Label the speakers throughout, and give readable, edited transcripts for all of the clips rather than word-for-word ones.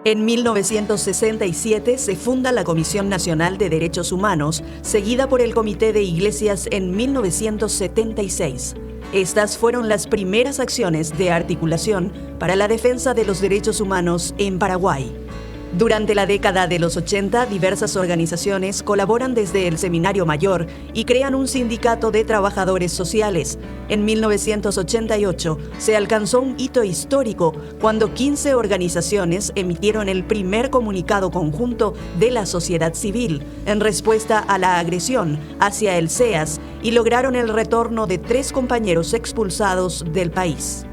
Speaker 1: En 1967 se funda la Comisión Nacional de Derechos Humanos, seguida por el Comité de Iglesias en 1976. Estas fueron las primeras acciones de articulación para la defensa de los derechos humanos en Paraguay. Durante la década de los 80, diversas organizaciones colaboran desde el Seminario Mayor y crean un sindicato de trabajadores sociales. En 1988 se alcanzó un hito histórico cuando 15 organizaciones emitieron el primer comunicado conjunto de la sociedad civil en respuesta a la agresión hacia el CEAS y lograron el retorno de 3 compañeros expulsados del país.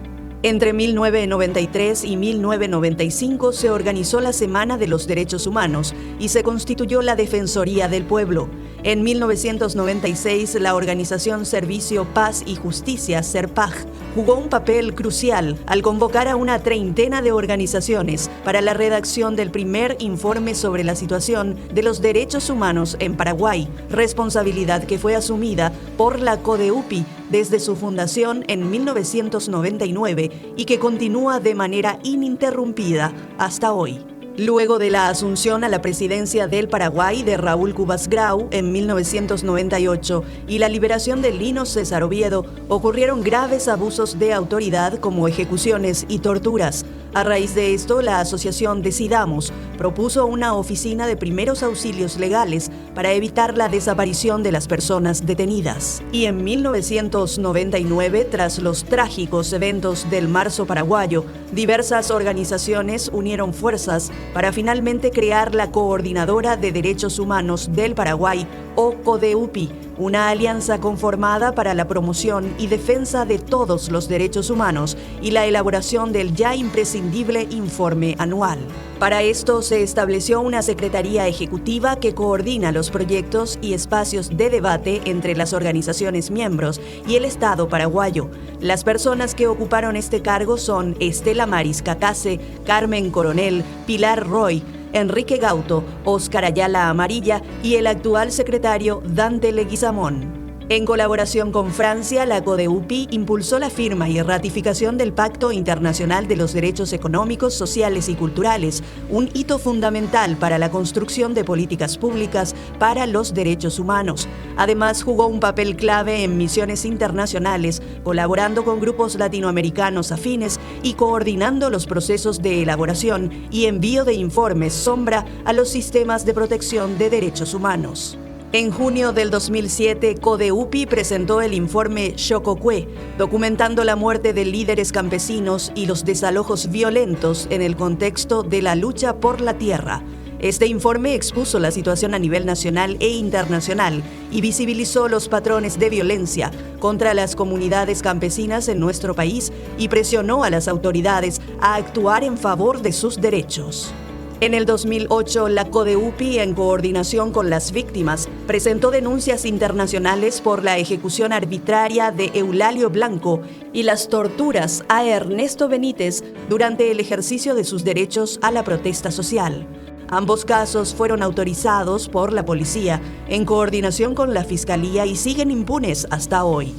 Speaker 1: Entre 1993 y 1995 se organizó la Semana de los Derechos Humanos y se constituyó la Defensoría del Pueblo. En 1996, la organización Servicio Paz y Justicia, SERPAJ, jugó un papel crucial al convocar a una treintena de organizaciones para la redacción del primer informe sobre la situación de los derechos humanos en Paraguay, responsabilidad que fue asumida por la CODEUPI desde su fundación en 1999 y que continúa de manera ininterrumpida hasta hoy. Luego de la asunción a la presidencia del Paraguay de Raúl Cubas Grau en 1998 y la liberación de Lino César Oviedo, ocurrieron graves abusos de autoridad como ejecuciones y torturas. A raíz de esto, la asociación Decidamos propuso una oficina de primeros auxilios legales para evitar la desaparición de las personas detenidas. Y en 1999, tras los trágicos eventos del Marzo Paraguayo, diversas organizaciones unieron fuerzas para finalmente crear la Coordinadora de Derechos Humanos del Paraguay, o CODEUPI, una alianza conformada para la promoción y defensa de todos los derechos humanos y la elaboración del ya imprescindible informe anual. Para esto se estableció una secretaría ejecutiva que coordina los proyectos y espacios de debate entre las organizaciones miembros y el Estado paraguayo. Las personas que ocuparon este cargo son Estela Maris Cacase, Carmen Coronel, Pilar Roy, Enrique Gauto, Óscar Ayala Amarilla y el actual secretario Dante Leguizamón. En colaboración con Francia, la CODEUPI impulsó la firma y ratificación del Pacto Internacional de los Derechos Económicos, Sociales y Culturales, un hito fundamental para la construcción de políticas públicas para los derechos humanos. Además, jugó un papel clave en misiones internacionales, colaborando con grupos latinoamericanos afines y coordinando los procesos de elaboración y envío de informes sombra a los sistemas de protección de derechos humanos. En junio del 2007, CODEUPI presentó el informe Xococue, documentando la muerte de líderes campesinos y los desalojos violentos en el contexto de la lucha por la tierra. Este informe expuso la situación a nivel nacional e internacional y visibilizó los patrones de violencia contra las comunidades campesinas en nuestro país y presionó a las autoridades a actuar en favor de sus derechos. En el 2008, la CODEUPI, en coordinación con las víctimas, presentó denuncias internacionales por la ejecución arbitraria de Eulalio Blanco y las torturas a Ernesto Benítez durante el ejercicio de sus derechos a la protesta social. Ambos casos fueron autorizados por la policía en coordinación con la Fiscalía y siguen impunes hasta hoy.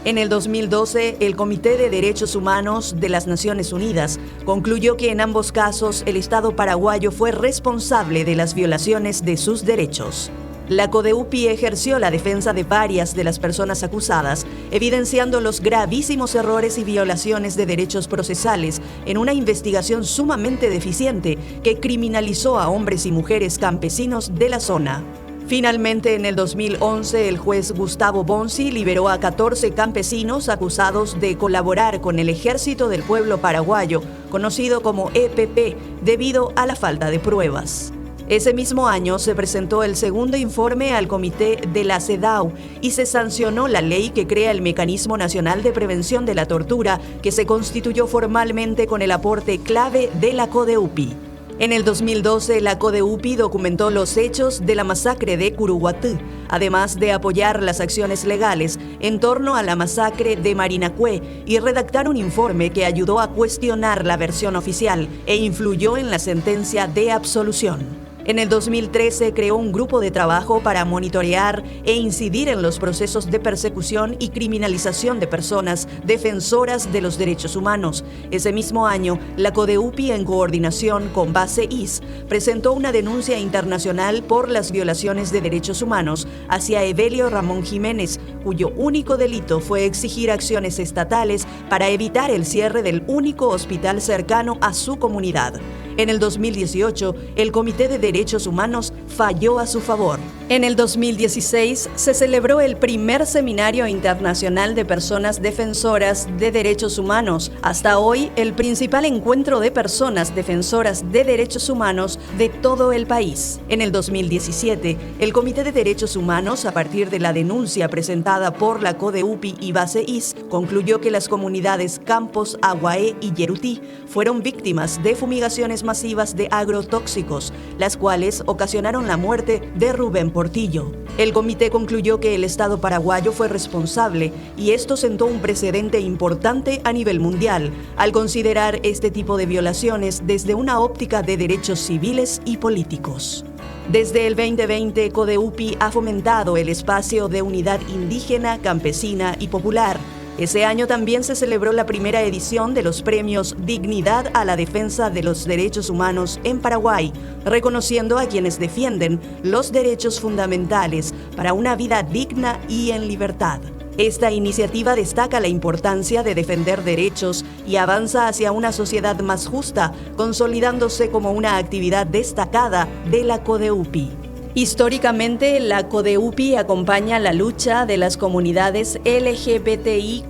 Speaker 1: En el 2012, el Comité de Derechos Humanos de las Naciones Unidas concluyó que en ambos casos el Estado paraguayo fue responsable de las violaciones de sus derechos. La CODEUPI ejerció la defensa de varias de las personas acusadas, evidenciando los gravísimos errores y violaciones de derechos procesales en una investigación sumamente deficiente que criminalizó a hombres y mujeres campesinos de la zona. Finalmente, en el 2011, el juez Gustavo Bonsi liberó a 14 campesinos acusados de colaborar con el Ejército del Pueblo Paraguayo, conocido como EPP, debido a la falta de pruebas. Ese mismo año se presentó el segundo informe al Comité de la CEDAW y se sancionó la ley que crea el Mecanismo Nacional de Prevención de la Tortura, que se constituyó formalmente con el aporte clave de la CODEUPI. En el 2012, la CODEUPI documentó los hechos de la masacre de Curuguatú, además de apoyar las acciones legales en torno a la masacre de Marinacue y redactar un informe que ayudó a cuestionar la versión oficial e influyó en la sentencia de absolución. En el 2013 creó un grupo de trabajo para monitorear e incidir en los procesos de persecución y criminalización de personas defensoras de los derechos humanos. Ese mismo año, la CODEUPI, en coordinación con Base IS, presentó una denuncia internacional por las violaciones de derechos humanos hacia Evelio Ramón Jiménez, cuyo único delito fue exigir acciones estatales para evitar el cierre del único hospital cercano a su comunidad. En el 2018, el Comité de Derechos Humanos falló a su favor. En el 2016 se celebró el primer Seminario Internacional de Personas Defensoras de Derechos Humanos, hasta hoy el principal encuentro de personas defensoras de derechos humanos de todo el país. En el 2017, el Comité de Derechos Humanos, a partir de la denuncia presentada por la CODEUPI y Base IS, concluyó que las comunidades Campos, Aguaé y Yerutí fueron víctimas de fumigaciones masivas de agrotóxicos, las cuales ocasionaron la muerte de Rubén Portillo. El comité concluyó que el Estado paraguayo fue responsable y esto sentó un precedente importante a nivel mundial, al considerar este tipo de violaciones desde una óptica de derechos civiles y políticos. Desde el 2020, CODEUPI ha fomentado el espacio de unidad indígena, campesina y popular. Ese año también se celebró la primera edición de los premios Dignidad a la Defensa de los Derechos Humanos en Paraguay, reconociendo a quienes defienden los derechos fundamentales para una vida digna y en libertad. Esta iniciativa destaca la importancia de defender derechos y avanza hacia una sociedad más justa, consolidándose como una actividad destacada de la CODEUPI. Históricamente, la CODEUPI acompaña la lucha de las comunidades LGBTIQ+.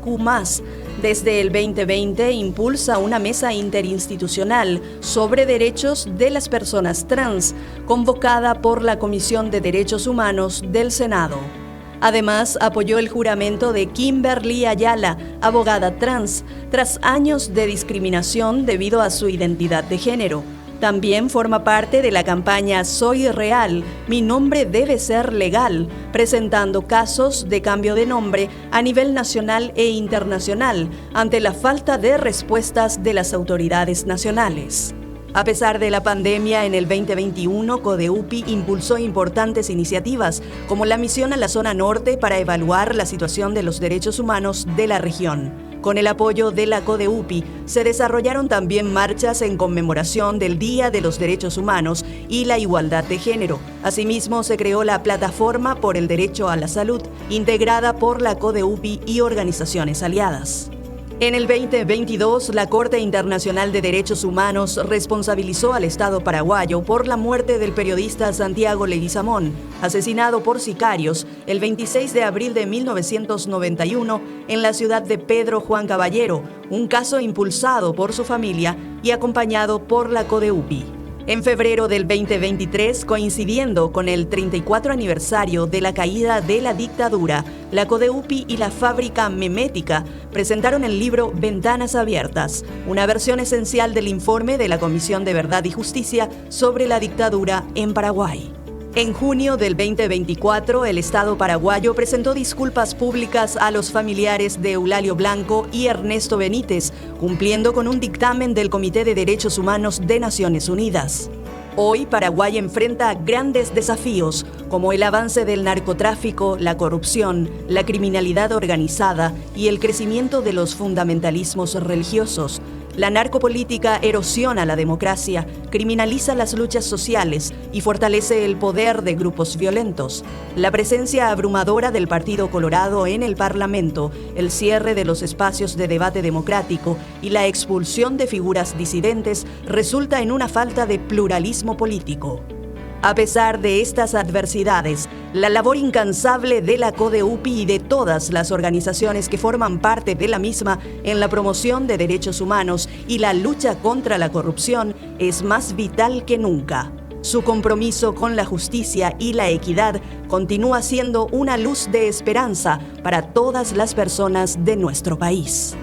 Speaker 1: Desde el 2020 impulsa una mesa interinstitucional sobre derechos de las personas trans, convocada por la Comisión de Derechos Humanos del Senado. Además, apoyó el juramento de Kimberly Ayala, abogada trans, tras años de discriminación debido a su identidad de género. También forma parte de la campaña Soy Real, mi nombre debe ser legal, presentando casos de cambio de nombre a nivel nacional e internacional ante la falta de respuestas de las autoridades nacionales. A pesar de la pandemia, en el 2021, CODEUPI impulsó importantes iniciativas, como la misión a la zona norte para evaluar la situación de los derechos humanos de la región. Con el apoyo de la CODEUPI, se desarrollaron también marchas en conmemoración del Día de los Derechos Humanos y la Igualdad de Género. Asimismo, se creó la Plataforma por el Derecho a la Salud, integrada por la CODEUPI y organizaciones aliadas. En el 2022, la Corte Internacional de Derechos Humanos responsabilizó al Estado paraguayo por la muerte del periodista Santiago Leguizamón, asesinado por sicarios el 26 de abril de 1991 en la ciudad de Pedro Juan Caballero, un caso impulsado por su familia y acompañado por la CODEUPI. En febrero del 2023, coincidiendo con el 34 aniversario de la caída de la dictadura, la CODEUPI y la fábrica Memética presentaron el libro Ventanas Abiertas, una versión esencial del informe de la Comisión de Verdad y Justicia sobre la dictadura en Paraguay. En junio del 2024, el Estado paraguayo presentó disculpas públicas a los familiares de Eulalio Blanco y Ernesto Benítez, cumpliendo con un dictamen del Comité de Derechos Humanos de Naciones Unidas. Hoy, Paraguay enfrenta grandes desafíos, como el avance del narcotráfico, la corrupción, la criminalidad organizada y el crecimiento de los fundamentalismos religiosos. La narcopolítica erosiona la democracia, criminaliza las luchas sociales y fortalece el poder de grupos violentos. La presencia abrumadora del Partido Colorado en el Parlamento, el cierre de los espacios de debate democrático y la expulsión de figuras disidentes resulta en una falta de pluralismo político. A pesar de estas adversidades, la labor incansable de la CODEUPI y de todas las organizaciones que forman parte de la misma en la promoción de derechos humanos y la lucha contra la corrupción es más vital que nunca. Su compromiso con la justicia y la equidad continúa siendo una luz de esperanza para todas las personas de nuestro país.